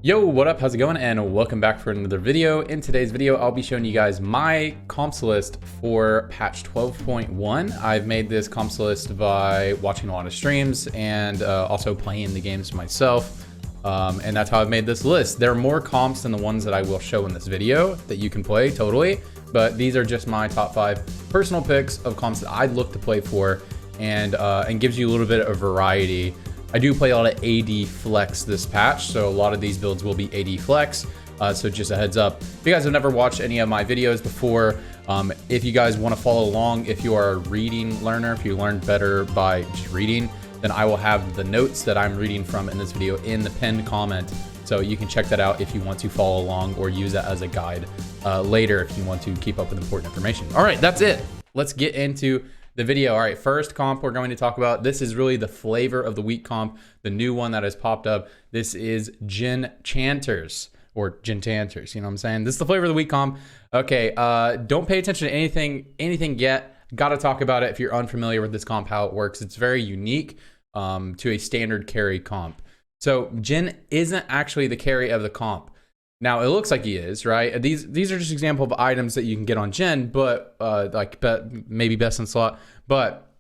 Yo, what up? How's it going? And welcome back for another video. In today's video, I'll be showing you guys my comps list for patch 12.1. I've made this comps list by watching a lot of streams and also playing the games myself. And that's how I've made this list. There are more comps than the ones that I will show in this video that you can play totally, but these are just my top 5 personal picks of comps that I'd look to play for, and gives you a little bit of variety. I do play a lot of AD flex this patch, so a lot of these builds will be AD flex. So just a heads up. If you guys have never watched any of my videos before, if you guys want to follow along, if you are a reading learner, if you learned better by just reading, then I will have the notes that I'm reading from in this video in the pinned comment. So you can check that out if you want to follow along or use that as a guide later if you want to keep up with important information. All right, that's it. Let's get into the video. All right, first comp we're going to talk about. This is really the flavor of the week comp, the new one that has popped up. This is Jhinchanters or Jhinchanters. You know what I'm saying? This is the flavor of the week comp. Okay, don't pay attention to anything yet. Got to talk about it if you're unfamiliar with this comp, how it works. It's very unique to a standard carry comp. So Jhin isn't actually the carry of the comp. Now it looks like he is, right? These are just example of items that you can get on Jhin, but maybe best in slot. But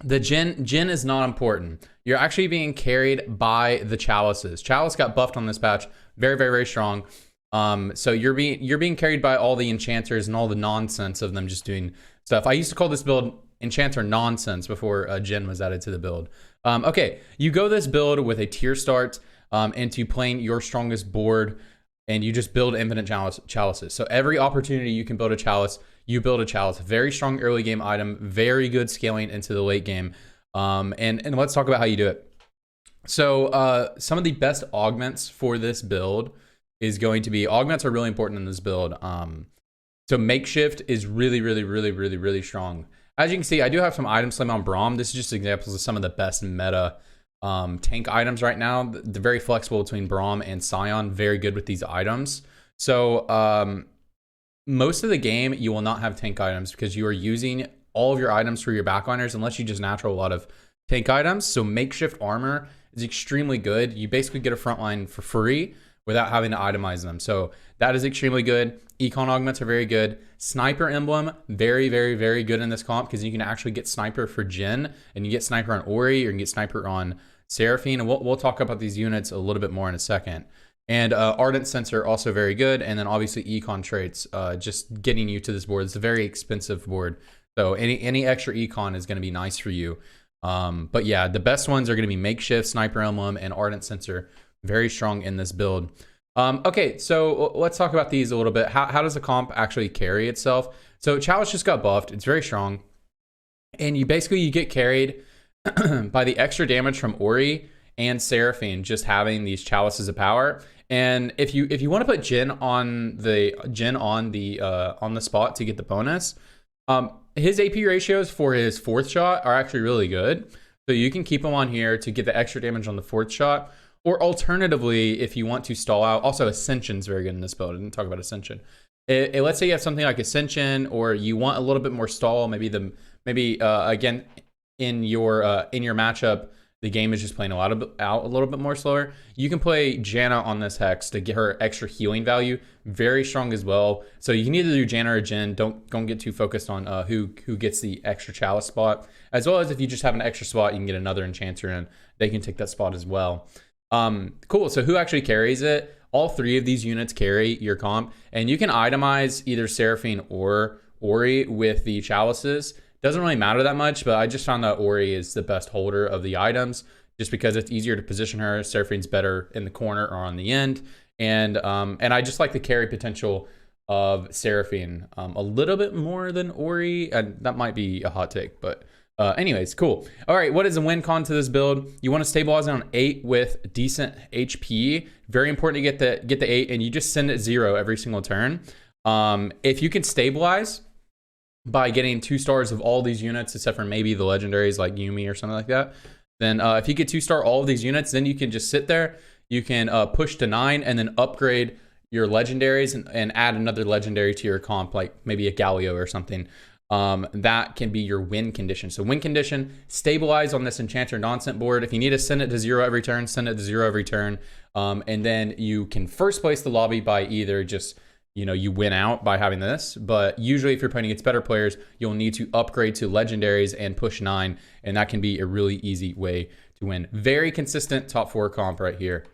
the Jhin is not important. You're actually being carried by the Chalices. Chalice got buffed on this patch, very strong. So you're being carried by all the enchanters and all the nonsense of them just doing stuff. I used to call this build enchanter nonsense before Jhin was added to the build. Okay, you go this build with a tier start into playing your strongest board, and you just build infinite chalices. So every opportunity you can build a chalice, you build a chalice. Very strong early game item, very good scaling into the late game. And let's talk about how you do it. So some of the best augments for this build is going to be, augments are really important in this build. So makeshift is really strong. As you can see, I do have some item slam on Braum. This is just examples of some of the best meta tank items right now. They're very flexible between Braum and Scion, very good with these items. So most of the game you will not have tank items because you are using all of your items for your backliners unless you just natural a lot of tank items. So makeshift armor is extremely good. You basically get a frontline for free without having to itemize them. So that is extremely good. Econ augments are very good. Sniper emblem, very good in this comp because you can actually get sniper for Jhin, and you get sniper on Ori, or you can get sniper on Seraphine, and we'll talk about these units a little bit more in a second. And Ardent Sensor, also very good. And then obviously econ traits, just getting you to this board. It's a very expensive board, so any extra econ is going to be nice for you. But yeah, the best ones are going to be makeshift, sniper emblem, and Ardent Sensor. Very strong in this build. Okay, so let's talk about these a little bit. How does the comp actually carry itself? So Chalice just got buffed. It's very strong. And you get carried by the extra damage from Ori and Seraphine, just having these Chalices of power. And if you want to put Jhin on the spot to get the bonus, his AP ratios for his 4th shot are actually really good. So you can keep him on here to get the extra damage on the 4th shot. Or alternatively, if you want to stall out, also Ascension is very good in this build. I didn't talk about Ascension. Let's say you have something like Ascension, or you want a little bit more stall. Maybe again in your matchup, the game is just playing out a little bit more slower. You can play Janna on this hex to get her extra healing value. Very strong as well. So you can either do Janna or Jhin. Don't get too focused on who gets the extra Chalice spot. As well as if you just have an extra spot, you can get another enchanter and they can take that spot as well. Cool. So who actually carries it? All 3 of these units carry your comp, and you can itemize either Seraphine or Ori with the Chalices. Doesn't really matter that much, but I just found that Ori is the best holder of the items just because it's easier to position her. Seraphine's better in the corner or on the end. And I just like the carry potential of Seraphine a little bit more than Ori, and that might be a hot take, but anyways, cool. All right, what is the win con to this build? You want to stabilize it on 8 with decent HP. Very important to get the 8, and you just send it 0 every single turn. If you can stabilize by getting 2 stars of all these units, except for maybe the legendaries like Yumi or something like that, then if you get 2-star all of these units, then you can just sit there. You can push to 9 and then upgrade your legendaries and add another legendary to your comp, like maybe a Galio or something. that can be your win condition. So win condition, stabilize on this enchanter nonsense board. If you need to send it to 0 every turn, send it to 0 every turn. And then you can first place the lobby by either just, you win out by having this, but usually if you're playing against better players, you'll need to upgrade to legendaries and push 9, and that can be a really easy way to win. Very consistent top 4 comp right here.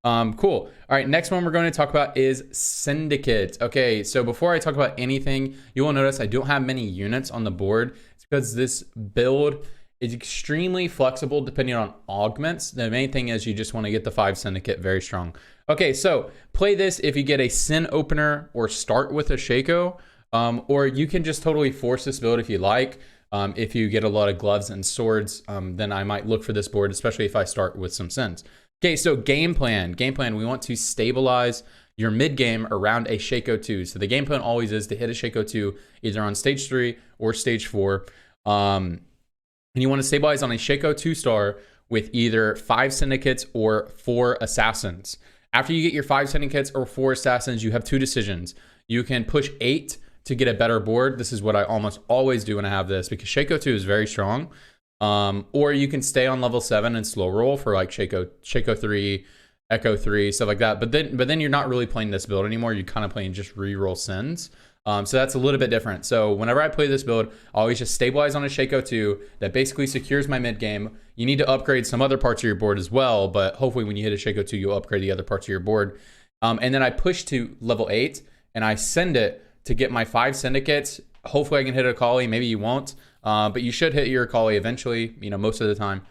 Cool. All right, next one we're going to talk about is Syndicate. Okay, so before I talk about anything, you will notice I don't have many units on the board. It's because this build is extremely flexible depending on augments. The main thing is you just want to get the 5 Syndicate very strong. Okay, so play this if you get a Sin opener or start with a Shaco, or you can just totally force this build if you like. If you get a lot of gloves and swords, then I might look for this board, especially if I start with some Sins. Okay, so game plan, we want to stabilize your mid game around a Shaco 2. So the game plan always is to hit a Shaco 2 either on stage 3 or stage 4. And you want to stabilize on a Shaco 2-star with either 5 Syndicates or 4 Assassins. After you get your 5 Syndicates or 4 Assassins, you have 2 decisions. You can push 8 to get a better board. This is what I almost always do when I have this, because Shaco 2 is very strong. Or you can stay on level 7 and slow roll for like Shaco 3, Echo 3, stuff like that. But then you're not really playing this build anymore. You're kind of playing just reroll Sins. So that's a little bit different. So whenever I play this build, I always just stabilize on a Shaco 2 that basically secures my mid game. You need to upgrade some other parts of your board as well, but hopefully when you hit a Shaco 2, you'll upgrade the other parts of your board. And then I push to level 8 and I send it to get my 5 Syndicates. Hopefully I can hit a Akali, maybe you won't. But you should hit your Akali eventually, most of the time.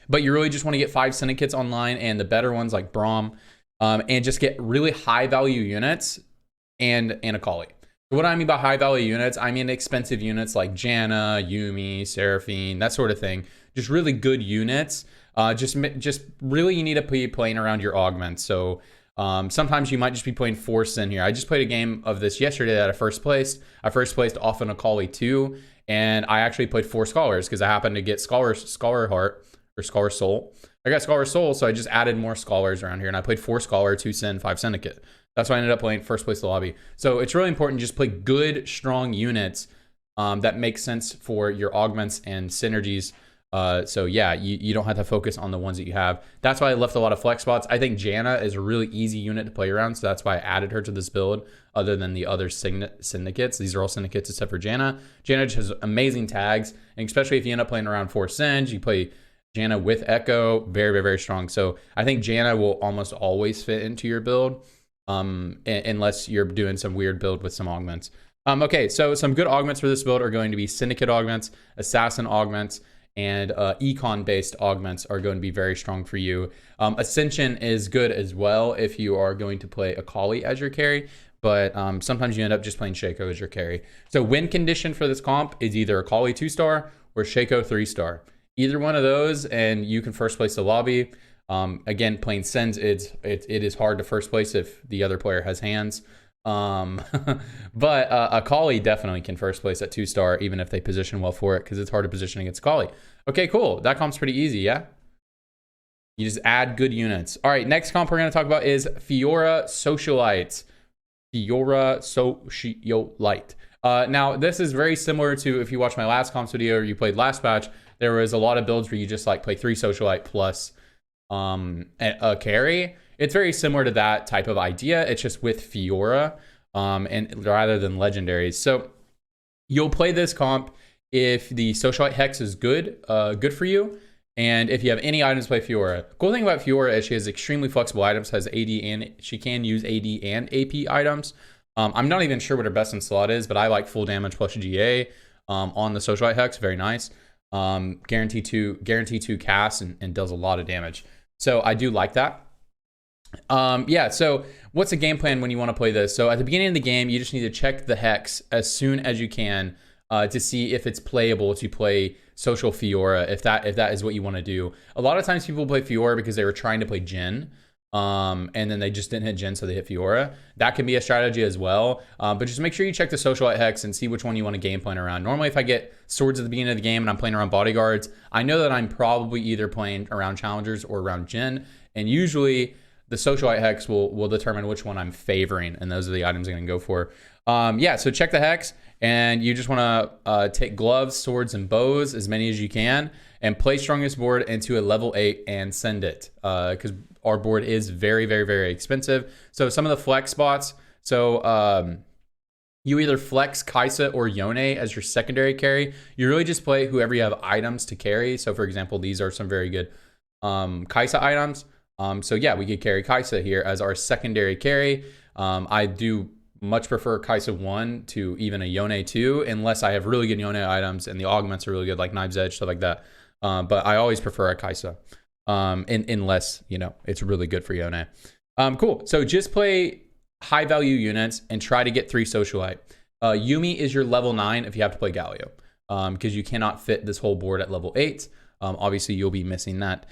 But you really just want to get 5 Syndicates online and the better ones like Braum, and just get really high value units and Akali. So what I mean by high value units, I mean expensive units like Janna, Yuumi, Seraphine, that sort of thing. Just really good units. Just really you need to be playing around your augments. So sometimes you might just be playing 4 Sin here. I just played a game of this yesterday that I first placed. I first placed off an Akali 2, and I actually played 4 Scholars because I happened to get Scholar Heart or Scholar Soul. I got Scholar Soul, so I just added more Scholars around here, and I played 4 Scholar, 2 Sin, 5 Syndicate. That's why I ended up playing first place the lobby. So it's really important to just play good, strong units that make sense for your augments and synergies. So yeah, you don't have to focus on the ones that you have. That's why I left a lot of flex spots. I think Janna is a really easy unit to play around, so that's why I added her to this build other than the other Syndicates. These are all Syndicates except for Janna. Janna just has amazing tags, and especially if you end up playing around 4 Sins, you play Janna with Echo, very, very, very strong. So I think Janna will almost always fit into your build, unless you're doing some weird build with some augments. Okay, so some good augments for this build are going to be Syndicate augments, Assassin augments, and econ-based augments are going to be very strong for you. Ascension is good as well if you are going to play Akali as your carry, but sometimes you end up just playing Shaco as your carry. So win condition for this comp is either Akali 2-star or Shaco 3-star. Either one of those, and you can first place the lobby. Again, playing Sins, it is hard to first place if the other player has hands. But Akali definitely can first place at 2-star, even if they position well for it, because it's hard to position against Akali. Okay, cool. That comp's pretty easy, yeah? You just add good units. All right, next comp we're going to talk about is Fiora Socialite. Fiora Socialite. Now, this is very similar to if you watched my last comps video or you played last batch, there was a lot of builds where you just like play 3 Socialite plus a carry. It's very similar to that type of idea. It's just with Fiora, and rather than legendaries. So you'll play this comp if the Socialite Hex is good for you, and if you have any items to play Fiora. Cool thing about Fiora is she has extremely flexible items, has AD and she can use AD and AP items. I'm not even sure what her best in slot is, but I like full damage plus GA on the Socialite Hex. Very nice. Guarantee to cast and does a lot of damage. So I do like that. Yeah, so what's the game plan when you want to play this? So at the beginning of the game, you just need to check the hex as soon as you can to see if it's playable to play Social Fiora, if that is what you want to do. A lot of times people play Fiora because they were trying to play Jhin, and then they just didn't hit Jhin, so they hit Fiora. That can be a strategy as well, but just make sure you check the Socialite Hex and see which one you want to game plan around. Normally, if I get swords at the beginning of the game and I'm playing around bodyguards, I know that I'm probably either playing around challengers or around Jhin, and usually the Socialite Hex will determine which one I'm favoring, and those are the items I'm going to go for. Yeah, so check the hex, and you just want to take gloves, swords, and bows, as many as you can, and play strongest board into a level 8 and send it, because our board is very, very, very expensive. So some of the flex spots, so you either flex Kaisa or Yone as your secondary carry. You really just play whoever you have items to carry. So for example, these are some very good Kaisa items. So yeah, we could carry Kaisa here as our secondary carry. I do much prefer Kaisa 1 to even a Yone 2, unless I have really good Yone items and the augments are really good, like Knives Edge, stuff like that. But I always prefer a Kaisa, unless, you know, it's really good for Yone. Cool. So just play high value units and try to get 3 Socialite. Yuumi is your level 9 if you have to play Galio, because you cannot fit this whole board at level 8. Obviously, you'll be missing that.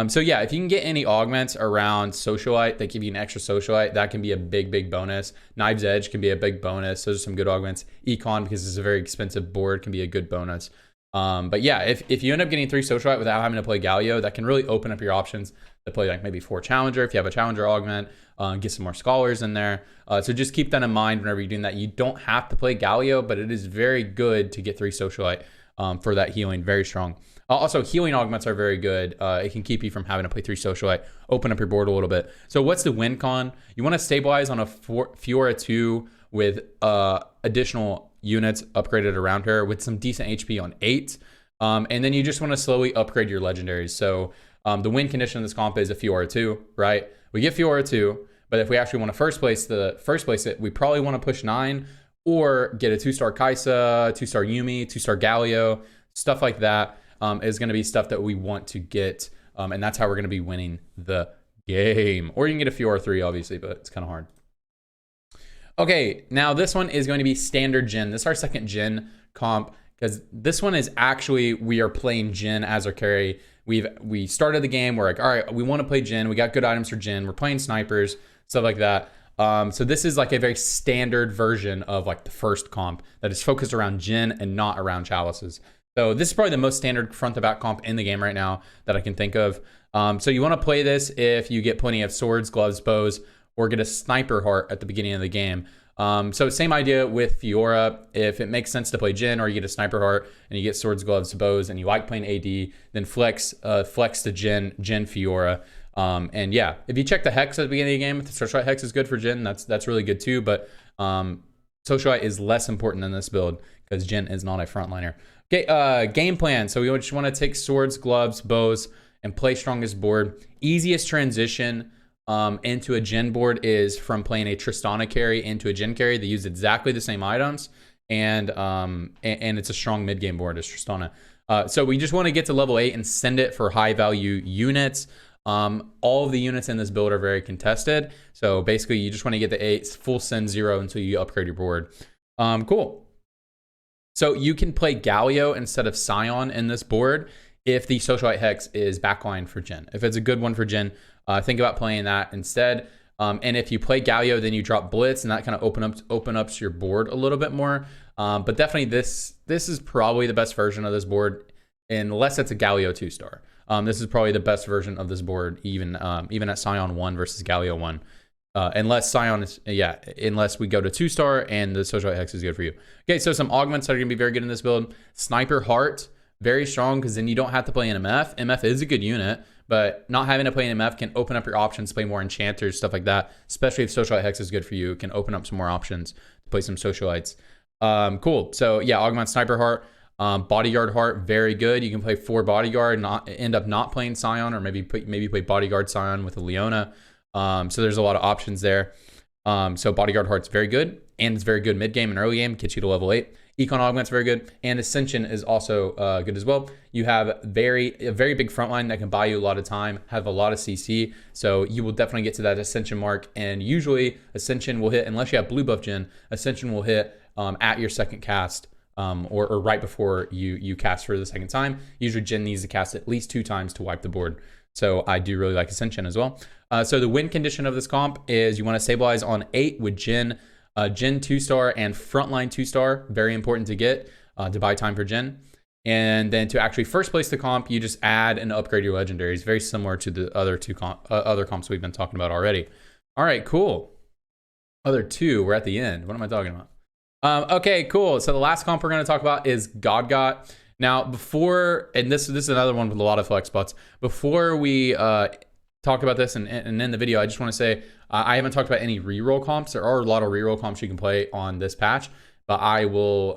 So yeah, if you can get any augments around Socialite that give you an extra Socialite, that can be a big, big bonus. Knives Edge can be a big bonus. Those are some good augments. Econ, because it's a very expensive board, can be a good bonus. But yeah, if you end up getting 3 Socialite without having to play Galio, that can really open up your options to play like maybe 4 Challenger if you have a Challenger augment, get some more Scholars in there. So just keep that in mind whenever you're doing that. You don't have to play Galio, but it is very good to get 3 Socialite for that healing, very strong. Also, healing augments are very good. It can keep you from having to play 3 Socialite, open up your board a little bit. So what's the win con? You want to stabilize on a Fiora 2 with additional units upgraded around her with some decent HP on 8. And then you just want to slowly upgrade your legendaries. So the win condition of this comp is a Fiora 2, right? We get Fiora 2, but if we actually want to first place it, we probably want to push 9 or get a 2-star Kaisa, 2-star Yuumi, 2-star Galio, stuff like that. Is going to be stuff that we want to get, and that's how we're going to be winning the game. Or you can get a Fiora 3, obviously, but it's kind of hard. Okay, now this one is going to be standard Jhin. This is our second Jhin comp, because this one is actually, we are playing Jhin as our carry. We started the game, we're like, all right, we want to play Jhin. We got good items for Jhin. We're playing snipers, stuff like that. So this is like a very standard version of like the first comp that is focused around Jhin and not around Chalices. So this is probably the most standard front to back comp in the game right now that I can think of. So you want to play this if you get plenty of swords, gloves, bows, or get a sniper heart at the beginning of the game. So same idea with Fiora. If it makes sense to play Jhin or you get a sniper heart and you get swords, gloves, bows, and you like playing AD, then flex to Jhin Fiora. And yeah, if you check the hex at the beginning of the game, if the Socialite hex is good for Jhin, that's really good too. But Socialite is less important in this build because Jhin is not a frontliner. Okay, game plan. So we just want to take swords, gloves, bows, and play strongest board. Easiest transition into a Jhin board is from playing a Tristana carry into a Jhin carry. They use exactly the same items, and it's a strong mid game board as Tristana. So we just want to get to level 8 and send it for high value units. All of the units in this build are very contested. So basically, you just want to get the 8 full send 0 until you upgrade your board. Cool. So you can play Galio instead of Scion in this board if the Socialite Hex is backline for Jhin. If it's a good one for Jhin, think about playing that instead. And if you play Galio, then you drop Blitz, and that kind of open up your board a little bit more. But definitely this is probably the best version of this board, unless it's a Galio 2-star. This is probably the best version of this board, even at Scion 1 versus Galio 1. Unless Scion is, unless we go to 2-star and the Socialite Hex is good for you. Okay, so some augments that are going to be very good in this build. Sniper Heart, very strong, because then you don't have to play an MF. MF is a good unit, but not having to play an MF can open up your options to play more enchanters, stuff like that. Especially if Socialite Hex is good for you, it can open up some more options to play some Socialites. Cool. So yeah, augment Sniper Heart. Bodyguard Heart, very good. You can play 4 Bodyguard, end up not playing Scion, or maybe play Bodyguard Scion with a Leona. So there's a lot of options there. So Bodyguard Heart's very good, and it's very good mid game and early game, gets you to level 8. Econ Augment's very good, and Ascension is also good as well. You have a very big frontline that can buy you a lot of time, have a lot of CC, so you will definitely get to that Ascension mark, and usually Ascension will hit, unless you have blue buff Jhin, Ascension will hit at your second cast, or right before you cast for the second time. Usually Jhin needs to cast at least 2 times to wipe the board. So I do really like Ascension as well. So the win condition of this comp is you want to stabilize on 8 with Jhin, Jhin 2-star and frontline 2-star. Very important to get to buy time for Jhin. And then to actually first place the comp, you just add and upgrade your legendaries. Very similar to the other other comps we've been talking about already. All right, cool. Other 2, we're at the end. What am I talking about? Okay, cool. So the last comp we're going to talk about is Godgot. Now, before, and this is another one with a lot of flex spots. Before we talk about this and end the video, I just want to say I haven't talked about any reroll comps. There are a lot of reroll comps you can play on this patch, but I will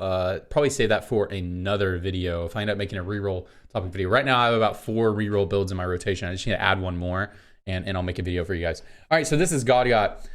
probably save that for another video if I end up making a reroll topic video. Right now, I have about 4 reroll builds in my rotation. I just need to add one more, and I'll make a video for you guys. All right, so this is Godgot.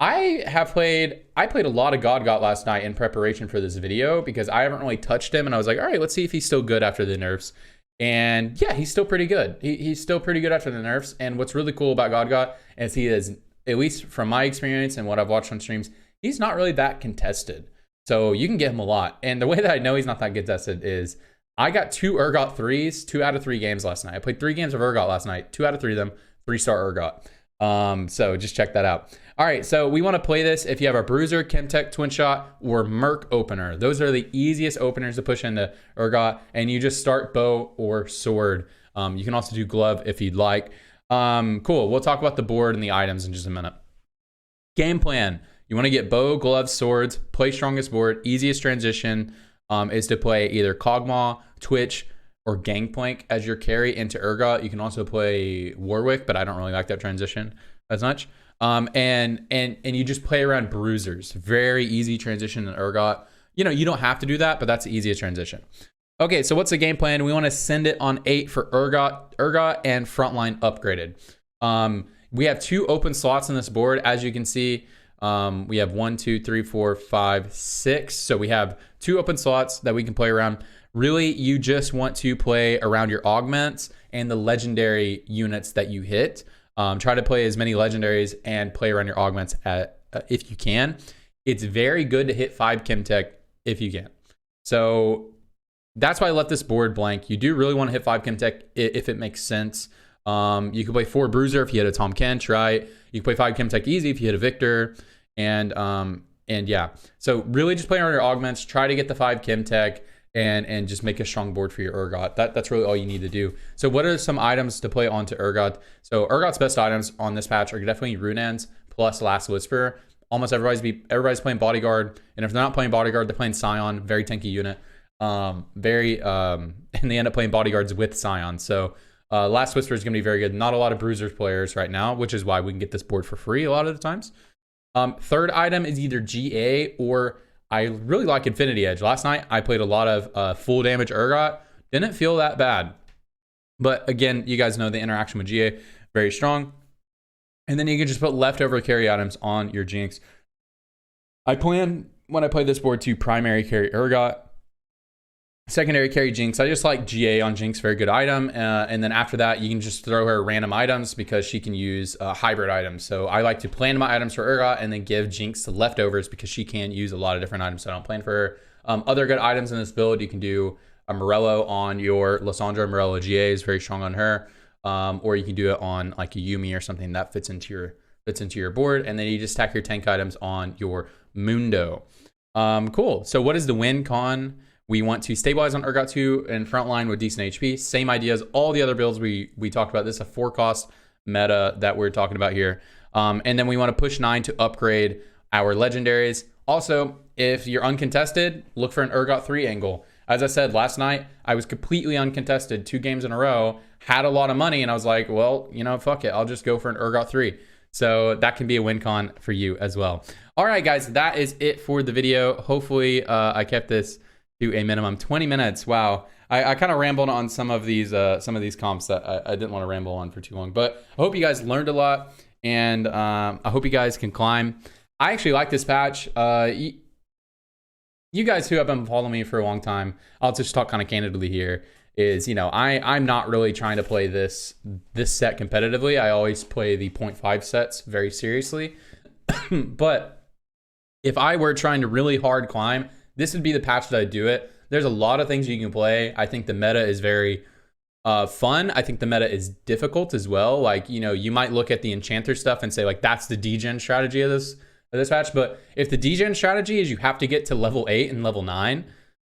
I played a lot of Godgot last night in preparation for this video because I haven't really touched him, and I was like, all right, let's see if he's still good after the nerfs. And yeah, he's still pretty good. He's still pretty good after the nerfs. And what's really cool about Godgot is he is, at least from my experience and what I've watched on streams, he's not really that contested. So you can get him a lot. And the way that I know he's not that contested is I got 2 Urgot 3s, 2 out of 3 games last night. I played 3 games of Urgot last night, 2 out of 3 of them, 3-star Urgot. So just check that out. All right, so we want to play this if you have a Bruiser, Chemtech, Twin Shot, or Merc opener. Those are the easiest openers to push into Urgot, and you just start bow or sword. You can also do glove if you'd like. Cool, we'll talk about the board and the items in just a minute. Game plan. You want to get bow, gloves, swords, play strongest board. Easiest transition is to play either Kog'Maw, Twitch, or Gangplank as your carry into Urgot. You can also play Warwick, but I don't really like that transition as much. And you just play around bruisers. Very easy transition in Urgot. You know, you don't have to do that, but that's the easiest transition. Okay, so what's the game plan? We want to send it on 8 for Urgot and frontline upgraded. We have 2 open slots in this board, as you can see. We have 1, 2, 3, 4, 5, 6. So we have 2 open slots that we can play around. Really, you just want to play around your augments and the legendary units that you hit. Try to play as many legendaries and play around your augments if you can. It's very good to hit 5 Chemtech if you can. So that's why I left this board blank. You do really want to hit 5 Chemtech if it makes sense. You can play 4 Bruiser if you hit a Tom Kench, right? You can play 5 Chemtech easy if you hit a Victor. And yeah, so really just play around your augments. Try to get the 5 Chemtech. And just make a strong board for your Urgot. That's really all you need to do. So what are some items to play onto Urgot? So Urgot's best items on this patch are definitely Runaan's plus Last Whisper. Almost everybody's playing Bodyguard, and if they're not playing Bodyguard, they're playing Scion. Very tanky unit. And they end up playing Bodyguards with Scion. So Last Whisper is going to be very good. Not a lot of Bruisers players right now, which is why we can get this board for free a lot of the times. Third item is either GA or I really like Infinity Edge. Last night, I played a lot of full damage Urgot. Didn't feel that bad. But again, you guys know the interaction with GA, very strong. And then you can just put leftover carry items on your Jinx. I plan, when I play this board, to primary carry Urgot. Secondary carry Jinx. I just like GA on Jinx, very good item. And then after that, you can just throw her random items because she can use hybrid items. So I like to plan my items for Urgot and then give Jinx the leftovers because she can use a lot of different items. So I don't plan for her. Other good items in this build, you can do a Morello on your Lissandra. Morello GA is very strong on her. Or you can do it on like a Yumi or something that fits into your board. And then you just stack your tank items on your Mundo. Cool. So what is the win con? We want to stabilize on Urgot 2 and frontline with decent HP. Same idea as all the other builds we talked about. This is a 4-cost meta that we're talking about here. And then we want to push 9 to upgrade our legendaries. Also, if you're uncontested, look for an Urgot 3 angle. As I said, last night, I was completely uncontested 2 games in a row, had a lot of money, and I was like, well, you know, fuck it. I'll just go for an Urgot 3. So that can be a win con for you as well. All right, guys, that is it for the video. Hopefully, I kept this to a minimum 20 minutes. Wow. I kind of rambled on some of these comps that I didn't want to ramble on for too long, but I hope you guys learned a lot, and I hope you guys can climb. I actually like this patch. You guys who have been following me for a long time, I'll just talk kind of candidly here, is, you know, I'm not really trying to play this set competitively. I always play the 0.5 sets very seriously. But if I were trying to really hard climb, this would be the patch that I do it. There's a lot of things you can play. I think the meta is very fun. I think the meta is difficult as well. Like, you know, you might look at the enchanter stuff and say, like, that's the degen strategy of this patch. But if the degen strategy is you have to get to level 8 and level 9,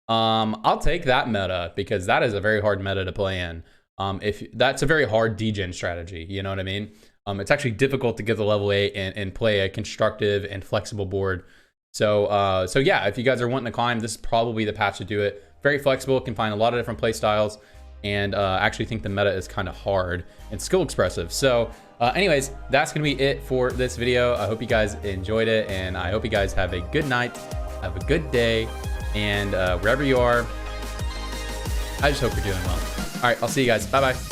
I'll take that meta, because that is a very hard meta to play in. If that's a very hard degen strategy, you know what I mean? It's actually difficult to get to level 8 and play a constructive and flexible board So, so yeah, if you guys are wanting to climb, this is probably the patch to do it. Very flexible, can find a lot of different play styles, and I actually think the meta is kind of hard and skill expressive. So anyways, that's gonna be it for this video. I hope you guys enjoyed it, and I hope you guys have a good night, have a good day, and wherever you are, I just hope you're doing well. All right, I'll see you guys. Bye-bye.